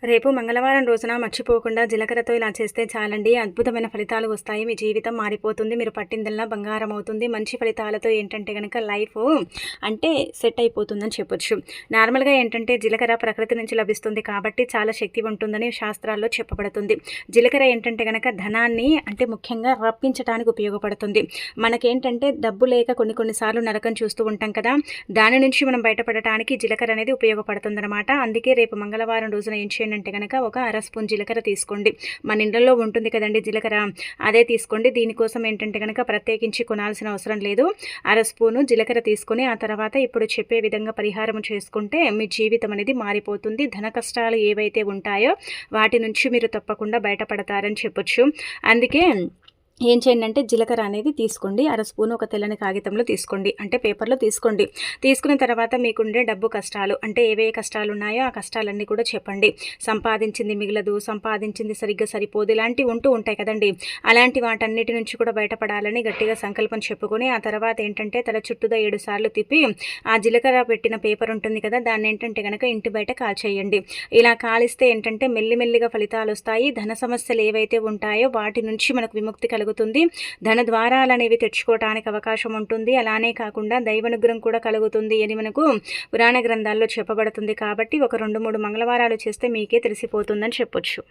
రేపు మంగళవారం రోజున మర్చిపోకుండా జీలకర్రతో ఇలా చేస్తే చాలండి. అద్భుతమైన ఫలితాలు వస్తాయి. మీ జీవితం మారిపోతుంది. మీరు పట్టిందల్లా బంగారం అవుతుంది. మంచి ఫలితాలతో ఏంటంటే గనక లైఫ్ అంటే సెట్ అయిపోతుందని చెప్పొచ్చు. నార్మల్‌గా ఏంటంటే జీలకర్ర ప్రకృతి నుంచి లభిస్తుంది కాబట్టి చాలా శక్తి ఉంటుందని శాస్త్రాల్లో చెప్పబడుతుంది. జీలకర్ర ఏంటంటే గనక ధనాన్ని అంటే ముఖ్యంగా రప్పించడానికి ఉపయోగపడుతుంది. మనకేంటంటే డబ్బు లేక కొన్ని సార్లు నరకం చూస్తూ ఉంటాం కదా! దాని నుంచి మనం బయటపడటానికి జీలకర్ర అనేది ఉపయోగపడుతుందనమాట. అందుకే రేపు మంగళవారం రోజున ఏం చేయండి అంటే కనుక ఒక అర స్పూన్ జీలకర్ర తీసుకోండి. మన ఇండ్లలో ఉంటుంది కదండి జీలకర్ర, అదే తీసుకోండి. దీనికోసం ఏంటంటే కనుక ప్రత్యేకించి కొనాల్సిన అవసరం లేదు. అర స్పూను జీలకర్ర తీసుకొని ఆ తర్వాత ఇప్పుడు చెప్పే విధంగా పరిహారం చేసుకుంటే మీ జీవితం అనేది మారిపోతుంది. ధన కష్టాలు ఏవైతే ఉంటాయో వాటి నుంచి మీరు తప్పకుండా బయటపడతారని చెప్పొచ్చు. అందుకే ఏం చేయండి అంటే జీలకర్ర అనేది తీసుకోండి. అర స్పూన్ ఒక తెల్లని కాగితంలో తీసుకోండి, అంటే పేపర్లో తీసుకోండి. తీసుకున్న తర్వాత మీకుండే డబ్బు కష్టాలు అంటే ఏవే కష్టాలు ఉన్నాయో ఆ కష్టాలన్నీ కూడా చెప్పండి. సంపాదించింది మిగలదు, సంపాదించింది సరిగ్గా సరిపోదు, ఇలాంటివి ఉంటూ ఉంటాయి కదండి. అలాంటి వాటన్నిటి నుంచి కూడా బయటపడాలని గట్టిగా సంకల్పం చెప్పుకొని ఆ తర్వాత ఏంటంటే తల చుట్టూదా 7 సార్లు తిప్పి ఆ జీలకర్ర పెట్టిన పేపర్ ఉంటుంది కదా, దాన్ని ఏంటంటే కనుక ఇంటి బయట కాల్చేయండి. ఇలా కాలిస్తే ఏంటంటే మెల్లిమెల్లిగా ఫలితాలు వస్తాయి. ధన సమస్యలు ఏవైతే ఉంటాయో వాటి నుంచి మనకు విముక్తి కలుగుతుంది. ధన ద్వారాలు అనేవి తెచ్చుకోవడానికి అవకాశం ఉంటుంది. అలానే కాకుండా దైవానుగ్రహం కూడా కలుగుతుంది అని మనకు పురాణ గ్రంథాల్లో చెప్పబడుతుంది. కాబట్టి ఒక 2-3 మంగళవారాలు చేస్తే మీకే తెలిసిపోతుందని చెప్పొచ్చు.